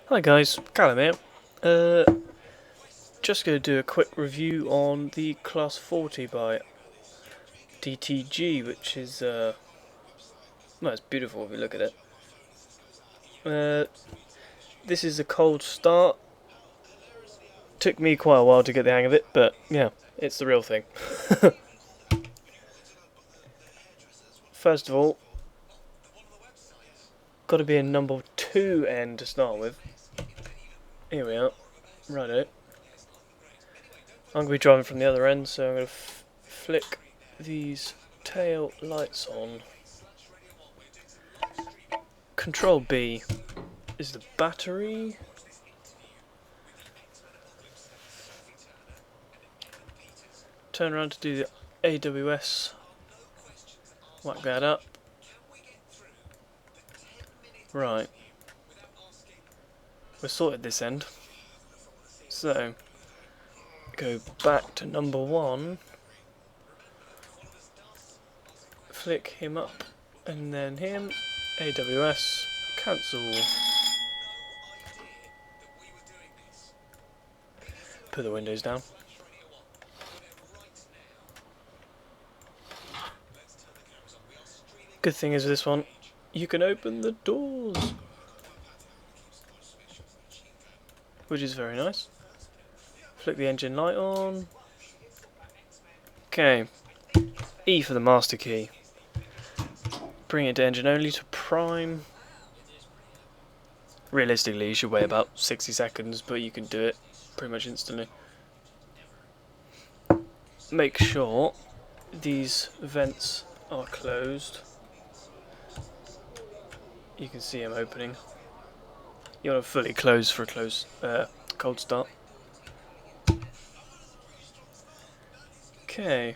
Hi guys, Callum here. Just going to do a quick review on the Class 40 by DTG, which is, well, it's beautiful if you look at it. This is a cold start. Took me quite a while to get the hang of it, but yeah, it's the real thing. First of all, got to be a number 2 end to start with. Here we are. Righto. I'm going to be driving from the other end, so I'm going to flick these tail lights on. Control B is the battery. Turn around to do the AWS. Whack that up. Right. We're sorted this end. So, go back to number 1. Flick him up. And then him. AWS. Cancel. Put the windows down. Good thing is with this one, you can open the doors, which is very nice. Flick the engine light on. Okay, E for the master key. Bring it to engine only to prime. Realistically, you should wait about 60 seconds, but you can do it pretty much instantly. Make sure these vents are closed. You can see them opening. You want to fully close for a cold start. Okay,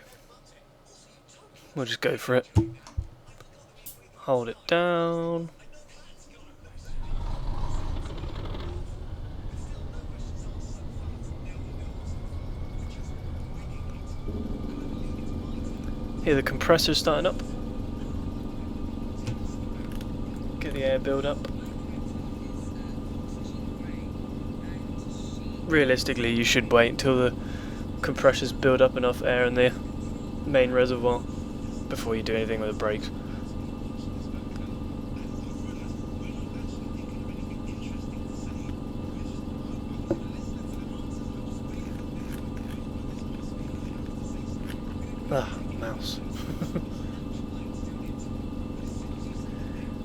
we'll just go for it. Hold it down. Hear the compressor starting up. Get the air build up. Realistically, you should wait until the compressors build up enough air in the main reservoir before you do anything with the brakes. Ah, mouse.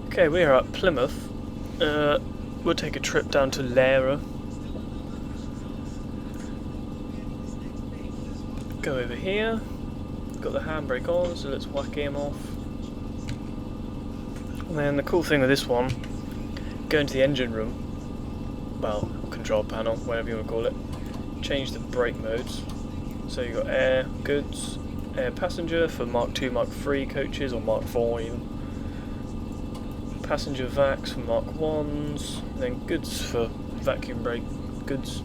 Okay, we are at Plymouth. We'll take a trip down to Lara. Go over here. Got the handbrake on, so let's whack him off. And then the cool thing with this one, go into the engine room, well, control panel, whatever you want to call it. Change the brake modes. So you've got air, goods, air passenger for Mark II, Mark III coaches, or Mark IV even. Passenger vacs for Mark 1s, then goods for vacuum brake goods.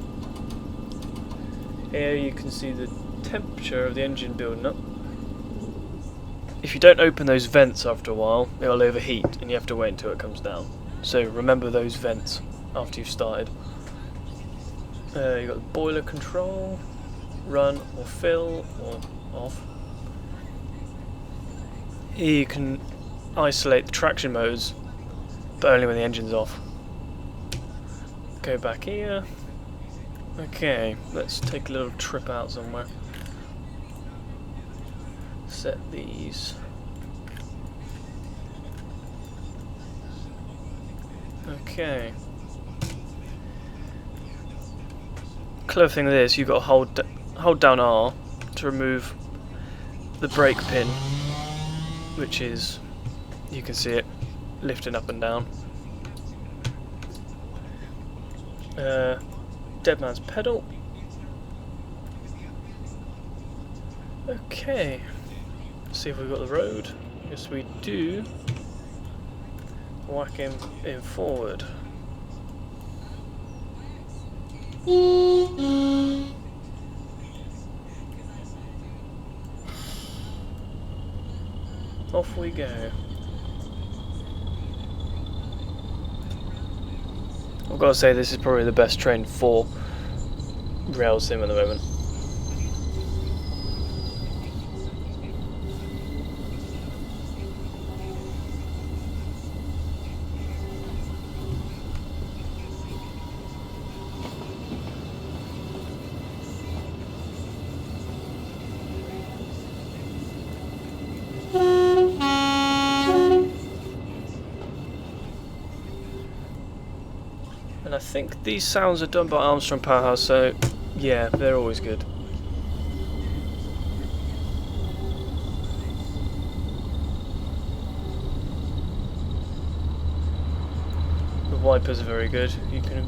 Here you can see the temperature of the engine building up. If you don't open those vents after a while, it'll overheat and you have to wait until it comes down. So remember those vents after you've started. You've got the boiler control, run or fill or off. Here you can isolate the traction modes, but only when the engine's off. Go back here. Okay, let's take a little trip out somewhere. Set these. Okay. Clever thing with this, you've got to hold down R to remove the brake pin, which is, you can see it lifting up and down. Dead man's pedal. Okay, let's see if we've got the road. Yes, we do. Whack him in forward. Off we go. I've got to say this is probably the best train for rail sim at the moment. And I think these sounds are done by Armstrong Powerhouse, so yeah, they're always good. The wipers are very good. You can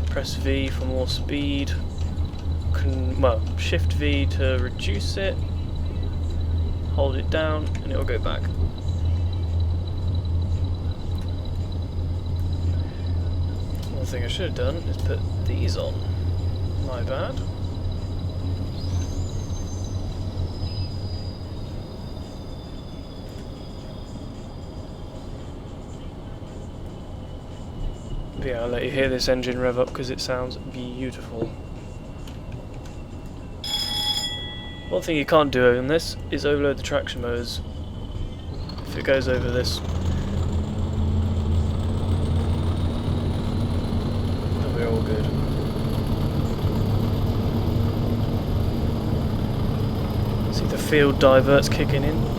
press V for more speed. Well, shift V to reduce it. Hold it down and it'll go back. One thing I should have done is put these on. My bad. But yeah, I'll let you hear this engine rev up because it sounds beautiful. One thing you can't do on this is overload the traction motors. If it goes over this, then we're all good. See the field diverts kicking in.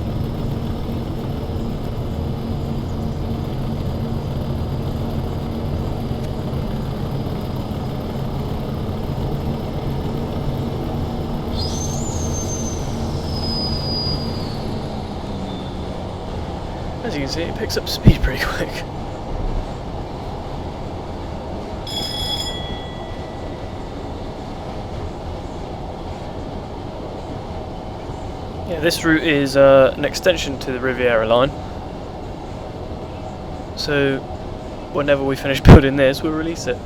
As you can see, it picks up speed pretty quick. Yeah, this route is an extension to the Riviera line. So, whenever we finish building this, we'll release it.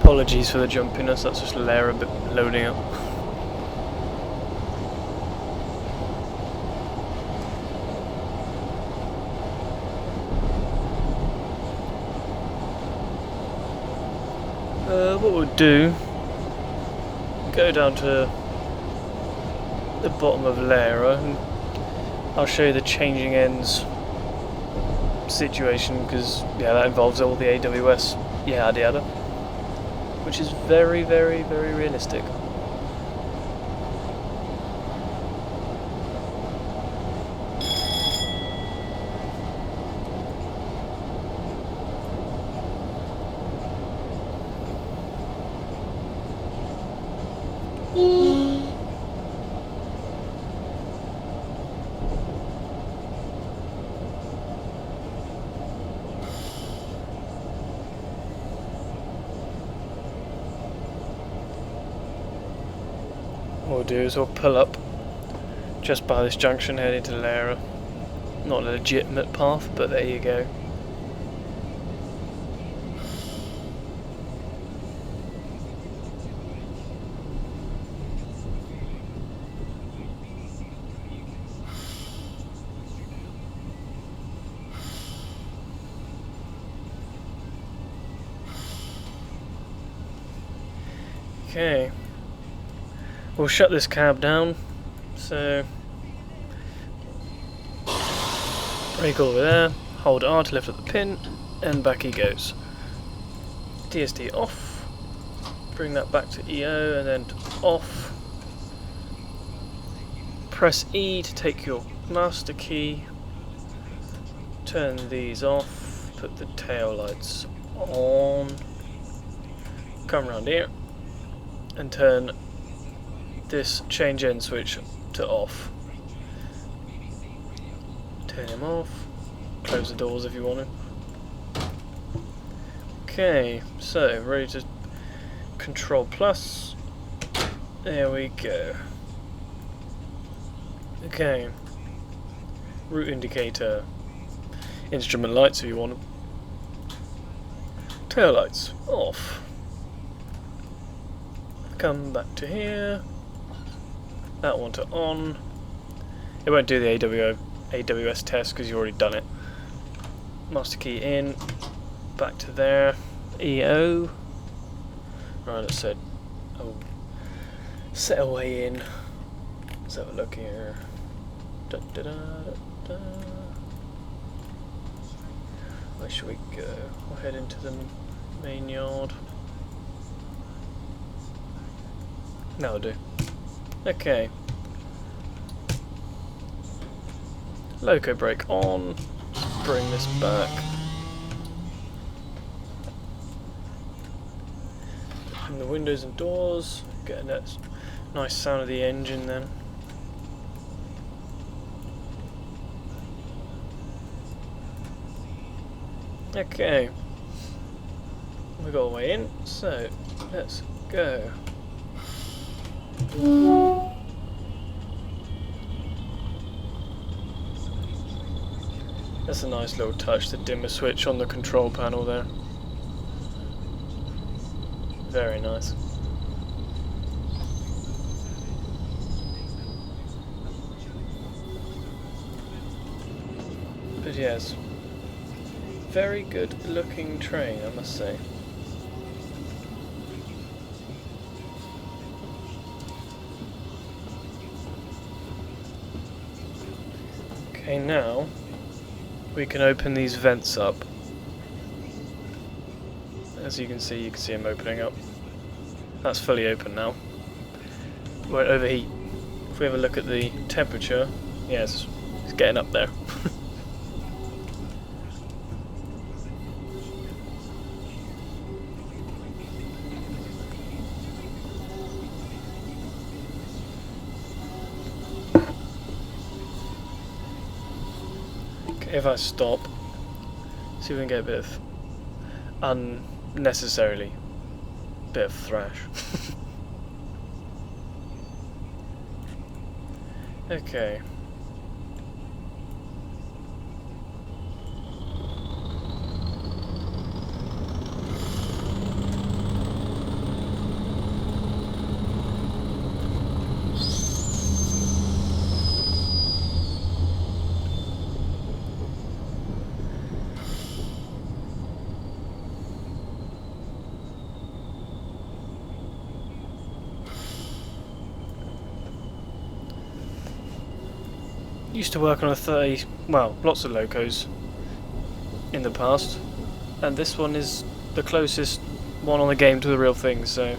Apologies for the jumpiness, that's just a layer a bit loading up. What we'll do, go down to the bottom of Lara and I'll show you the changing ends situation because yeah, that involves all the AWS yada yada, which is very, very, very realistic. What we'll do is we'll pull up just by this junction heading to Lara. Not a legitimate path, but there you go. Okay. We'll shut this cab down, so brake all over there, hold R to lift up the pin, and back he goes. DSD off, bring that back to EO and then to off. Press E to take your master key, turn these off, put the tail lights on, come around here and turn this change end switch to off. Turn him off. close the doors if you want to. Okay, so ready to control plus. There we go. Okay. Route indicator. Instrument lights if you want them. Tail lights off. Come back to here. That one to on. It won't do the AWS test because you've already done it. Master key in. Back to there. EO. Right, let's set. Oh, set away in. Let's have a look here. Da, da, da, da. Where should we go? We'll head into the main yard. That'll do. Okay. Loco brake on. Bring this back. Open the windows and doors. Get a nice sound of the engine then. Okay. We got a way in, so let's go. That's a nice little touch, the dimmer switch on the control panel there. Very nice. But yes, very good looking train, I must say. Okay, now we can open these vents up. As you can see them opening up. That's fully open now. Won't overheat. If we have a look at the temperature, yes, it's getting up there. Okay, if I stop, see if we can get a bit of unnecessarily bit of thrash. Okay. Used to work on a 30, well, lots of locos in the past, and this one is the closest one on the game to the real thing. So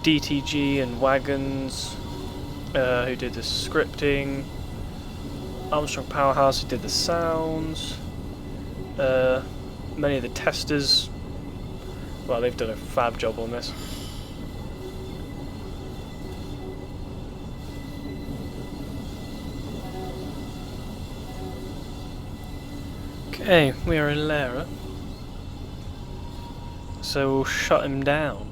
DTG and Wagons, who did the scripting, Armstrong Powerhouse, who did the sounds, many of the testers. Well, they've done a fab job on this. Okay, we are in Lara, so we'll shut him down.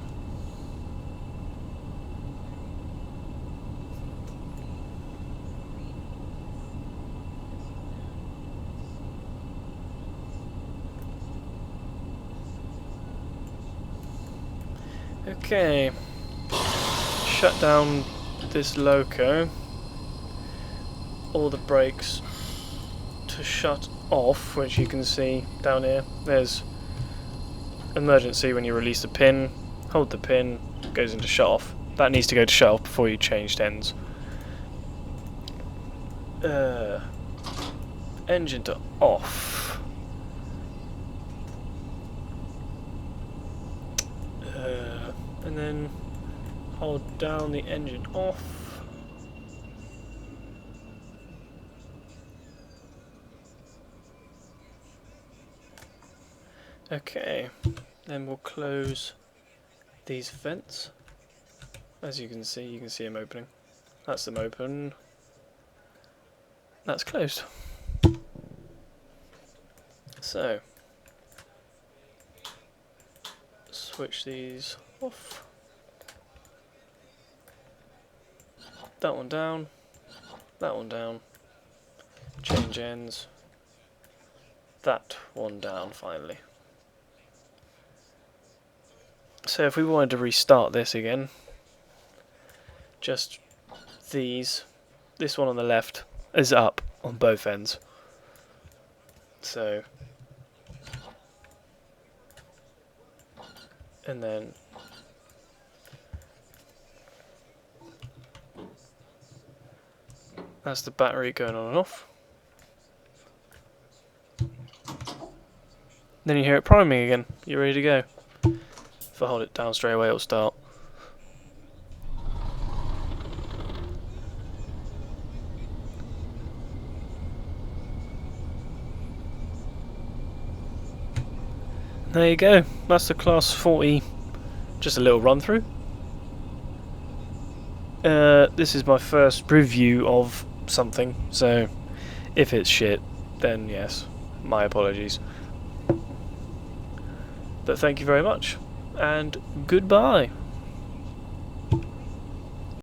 Okay, shut down this loco. All the brakes to shut off, which you can see down here. There's emergency when you release the pin, hold the pin, goes into shut off. That needs to go to shut off before you change ends. Engine to off. And then hold down the engine off. Okay, then we'll close these vents. As you can see them opening. That's them open. That's closed. So, switch these off. That one down. That one down. Change ends. That one down finally. So if we wanted to restart this again, just this one on the left is up on both ends. So, and then that's the battery going on and off. Then you hear it priming again. You're ready to go. If I hold it down straight away, it'll start. There you go. That's the Class 40. Just a little run through. This is my first review of something, so if it's shit, then yes, my apologies. But thank you very much, and goodbye.